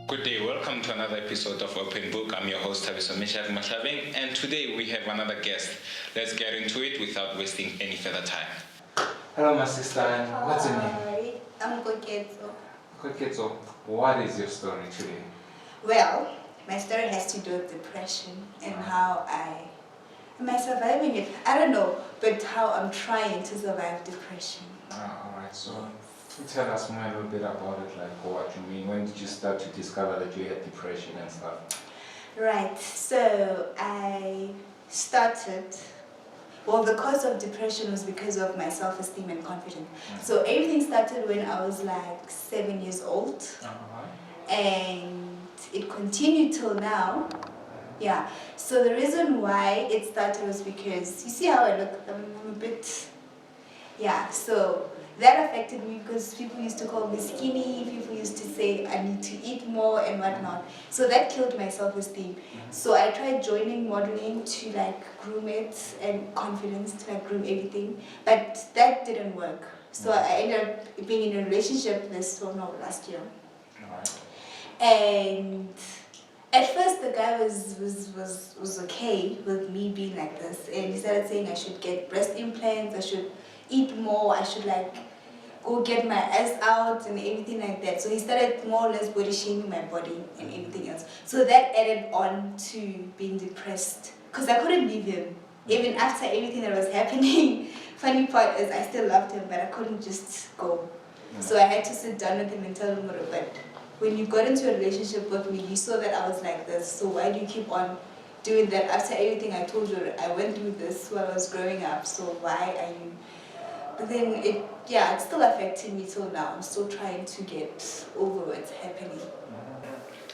Good day, welcome to another episode of Openbook. I'm your host, Tabiso Meshach Mashaveng, and today we have another guest. Let's get into it without wasting any further time. Hello, my sister. What's your name? Hi, I'm Koketso. Koketso, what is your story today? Well, my story has to do with depression and how am I surviving it? I don't know, but how I'm trying to survive depression. Alright, so tell us more a little bit about it, like what you mean. When did you start to discover that you had depression and stuff? Right, so I started, well, the cause of depression was because of my self-esteem and confidence. So everything started when I was like 7 years old. And it continued till now. Yeah, so the reason why it started was because, you see how I look, I'm a bit, yeah, so that affected me because people used to call me skinny, people used to say I need to eat more and whatnot. So that killed my self-esteem. So I tried joining modeling to like groom it and confidence to like groom everything, but that didn't work. So I ended up being in a relationship last year. And at first the guy was okay with me being like this, and he started saying I should get breast implants, I should eat more, I should like go get my ass out and everything like that. So he started more or less body shaming my body and everything else. So that added on to being depressed because I couldn't leave him. Even after everything that was happening, funny part is I still loved him, but I couldn't just go. So I had to sit down with him and tell him, but when you got into a relationship with me, you saw that I was like this, so why do you keep on doing that? After everything I told you, I went through this while I was growing up, so why are you? But then it's still affecting me till now. I'm still trying to get over what's happening.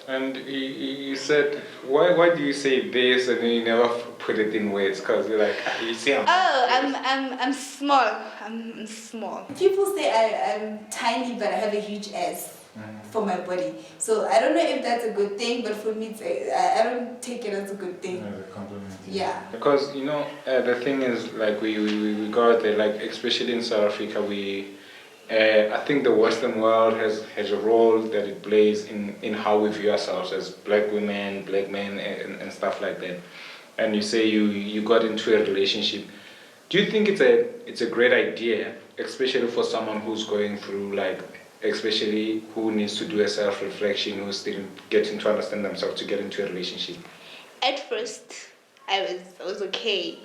And you said, why do you say this and then you never put it in words? Because you're like, you see I'm small. I'm small. People say I'm tiny, but I have a huge ass. For my body. So I don't know if that's a good thing, but for me, I don't take it as a good thing. Yeah. Because, the thing is, like, we got there, like, especially in South Africa, I think the Western world has a role that it plays in how we view ourselves as black women, black men, and stuff like that. And you say you got into a relationship. Do you think it's a great idea, especially for someone who's going through, like, especially who needs to do a self-reflection, who's still getting to understand themselves to get into a relationship? At first, I was okay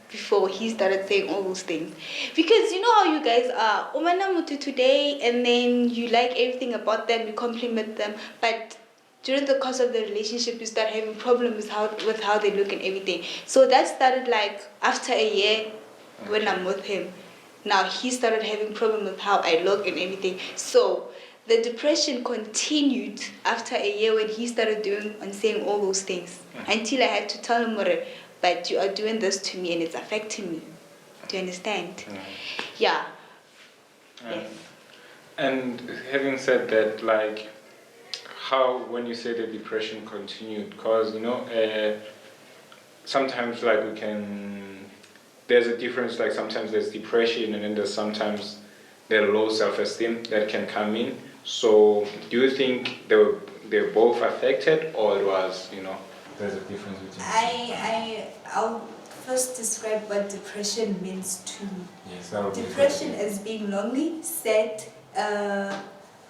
before he started saying all those things. Because you know how you guys are, Umana Mutu today, and then you like everything about them, you compliment them, but during the course of the relationship, you start having problems with how they look and everything. So that started like after a year when I'm with him. Now he started having problems with how I look and everything. So the depression continued after a year when he started doing and saying all those things. Until I had to tell him, but you are doing this to me and it's affecting me. Do you understand? Yeah. Yes. And having said that, like, how when you say the depression continued, because sometimes like there's a difference, like sometimes there's depression and then there's sometimes there's low self-esteem that can come in. So do you think they're both affected, or it was, there's a difference between I'll first describe what depression means to me. Yes, depression is being lonely, sad,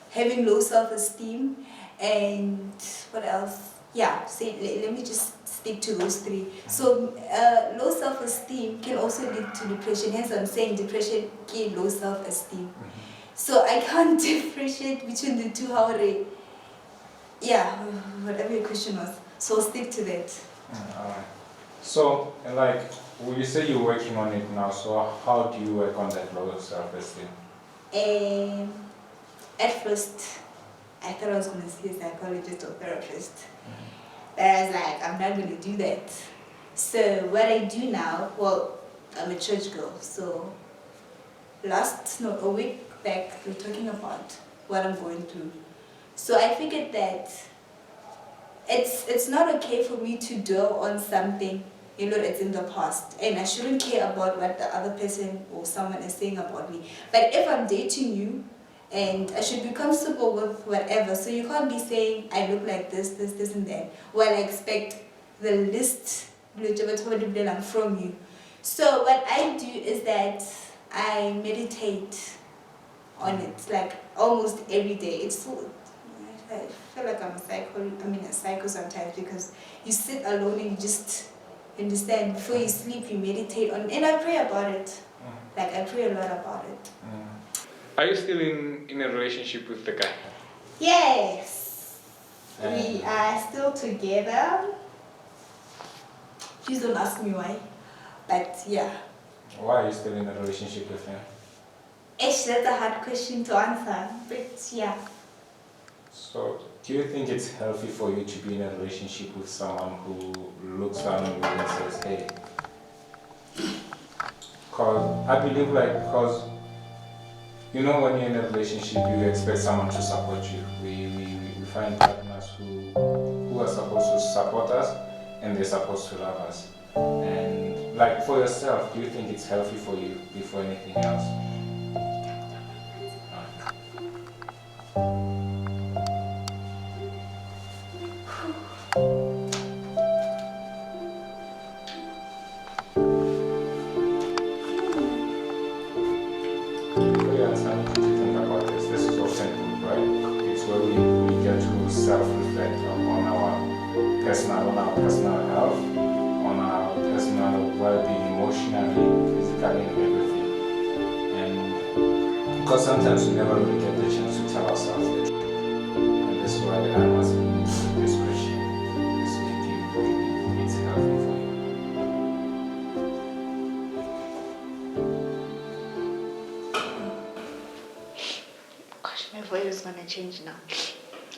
having low self-esteem, and what else? Yeah, let me just stick to those three. So low self-esteem can also lead to depression. Hence I'm saying depression can low self-esteem. So I can't differentiate between the two. Whatever your question was. So I'll stick to that. Alright. So like, you say you're working on it now, so how do you work on that low self-esteem? At first, I thought I was going to see a psychologist or therapist. But I was like, I'm not going to do that. So what I do now, well, I'm a church girl. So a week back, we were talking about what I'm going through. So I figured that it's not okay for me to dwell on something, that's in the past. And I shouldn't care about what the other person or someone is saying about me. But if I'm dating you, and I should be comfortable with whatever. So you can't be saying I look like this and that. Well, I expect the list from you. So what I do is that I meditate on it, like almost every day. It's so, I feel like I'm a psycho sometimes, because you sit alone and you just understand. Before you sleep, you meditate on it, and I pray about it. Like I pray a lot about it. Are you still in a relationship with the guy? Yes, we are still together. Please don't ask me why, but yeah. Why are you still in a relationship with him? Actually, that's a hard question to answer, but yeah. So, do you think it's healthy for you to be in a relationship with someone who looks down on you and says, hey? Because I believe, because you know, when you're in a relationship, you expect someone to support you. We find partners who are supposed to support us, and they're supposed to love us. And like for yourself, do you think it's healthy for you before anything else? On our personal health, on our personal well-being, emotionally, physically, and everything. And because sometimes we never really get the chance to tell ourselves the truth. And this is why I'm asking you this question. Do you believe it's healthy for you? Gosh, my voice is gonna change now.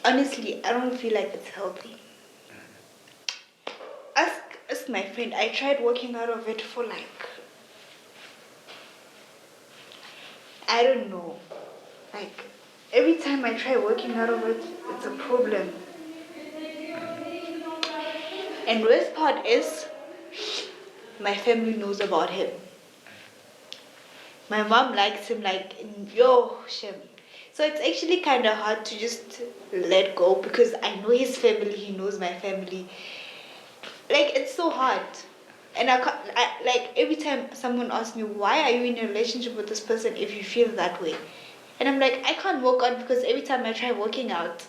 Honestly, I don't feel like it's healthy. Ask my friend. I tried working out of it for I don't know. Every time I try working out of it, it's a problem. And worst part is, my family knows about him. My mom likes him Shem. So it's actually kind of hard to just let go, because I know his family, he knows my family. It's so hard. And every time someone asks me, why are you in a relationship with this person if you feel that way? And I'm like, I can't work out, because every time I try working out,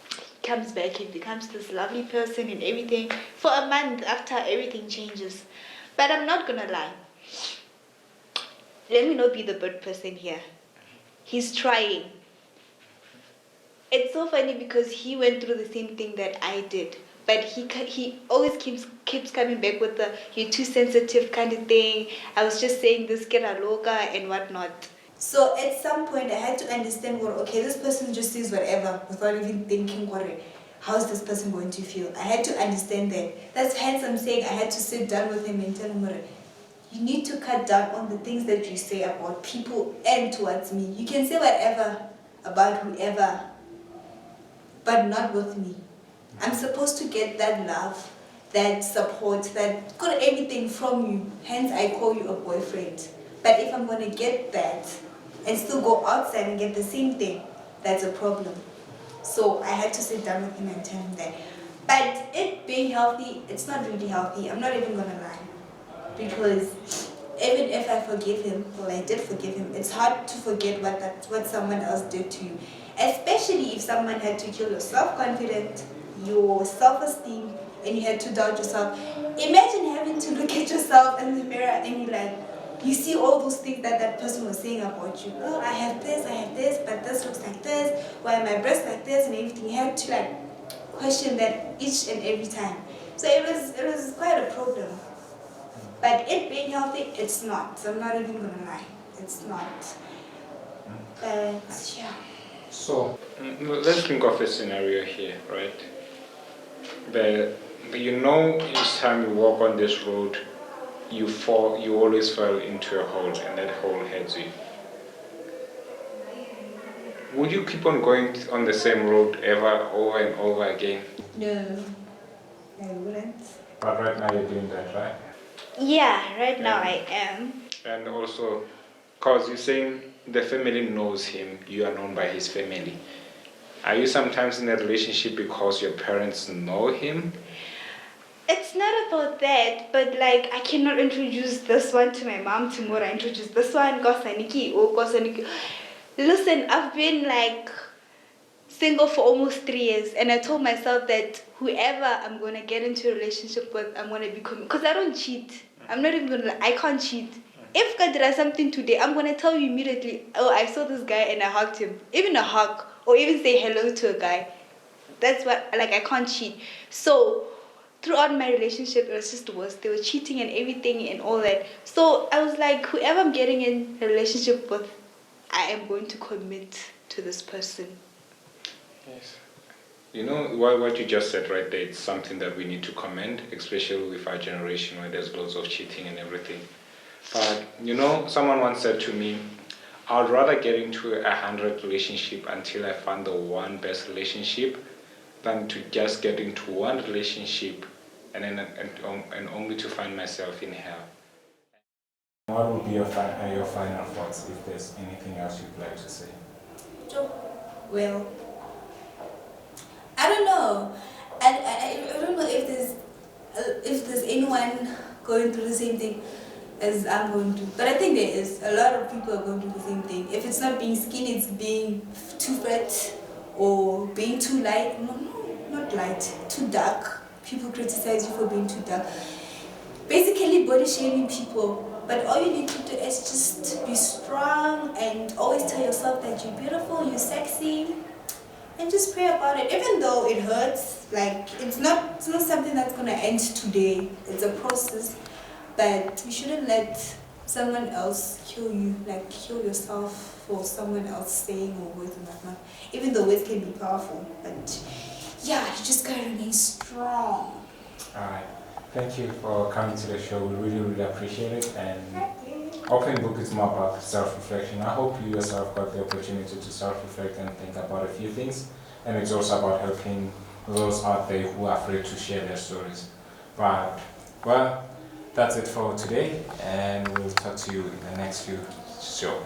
he comes back, he becomes this lovely person and everything. For a month after, everything changes. But I'm not gonna lie. Let me not be the bad person here. He's trying. It's so funny because he went through the same thing that I did. But he always keeps coming back with the "you're too sensitive" kind of thing. I was just saying this, get a loca and whatnot. So at some point I had to understand, okay, this person just says whatever without even thinking, how's this person going to feel? I had to understand that. That's hence I'm saying I had to sit down with him and tell him, you need to cut down on the things that you say about people and towards me. You can say whatever about whoever, but not with me. I'm supposed to get that love, that support, that good everything from you. Hence, I call you a boyfriend. But if I'm going to get that and still go outside and get the same thing, that's a problem. So I had to sit down with him and tell him that. But it being healthy, it's not really healthy. I'm not even going to lie. Because even if I forgive him, well, I did forgive him, it's hard to forget what someone else did to you. Especially if someone had to kill your self-confidence, your self-esteem, and you had to doubt yourself. Imagine having to look at yourself in the mirror and you see all those things that person was saying about you. Oh, I have this, but this looks like this. Why are my breasts like this and everything? You had to question that each and every time. So it was quite a problem. But it being healthy, it's not. So I'm not even gonna lie. It's not. But yeah. So let's think of a scenario here, right? Each time you walk on this road, you always fall into a hole, and that hole hurts you. Would you keep on going on the same road over and over again? No, I wouldn't. But right now you're doing that, right? Yeah, right now I am. And also, because you're saying the family knows him, you are known by his family. Are you sometimes in a relationship because your parents know him? It's not about that, but like I cannot introduce this one to my mom tomorrow. I introduce this one, Gosaniki or Gosaniki. Listen, I've been like single for almost 3 years, and I told myself that whoever I'm gonna get into a relationship with, I'm gonna be because I don't cheat. I'm not even gonna. I can't cheat. If God does something today, I'm gonna tell you immediately. Oh, I saw this guy and I hugged him. Even a hug, or even say hello to a guy. That's what like I can't cheat. So throughout my relationship, it was just the worst. They were cheating and everything and all that. So I was like, whoever I'm getting in a relationship with, I am going to commit to this person. Yes. You know, what you just said right there, it's something that we need to commend, especially with our generation where there's loads of cheating and everything. But, you know, someone once said to me, I would rather get into 100 relationship until I find the one best relationship than to just get into one relationship and only to find myself in hell. What would be your final thoughts if there's anything else you'd like to say? Well, I don't know. I don't know if there's anyone going through the same thing as I'm going through. But I think there is. A lot of people are going through the same thing. If it's not being skinny, it's being too fat or being too light. No, not light. Too dark. People criticize you for being too dark. Basically body shaming people. But all you need to do is just be strong and always tell yourself that you're beautiful, you're sexy. And just pray about it, even though it hurts. Like it's not something that's gonna end today. It's a process, but you shouldn't let someone else kill you. Like kill yourself for someone else saying or words and whatnot. Even though words can be powerful, but yeah, you just gotta remain strong. Alright, thank you for coming to the show. We really appreciate it. And Openbook is more about self-reflection. I hope you yourself got the opportunity to self-reflect and think about a few things. And it's also about helping those out there who are afraid to share their stories. But, well, that's it for today. And we'll talk to you in the next few shows.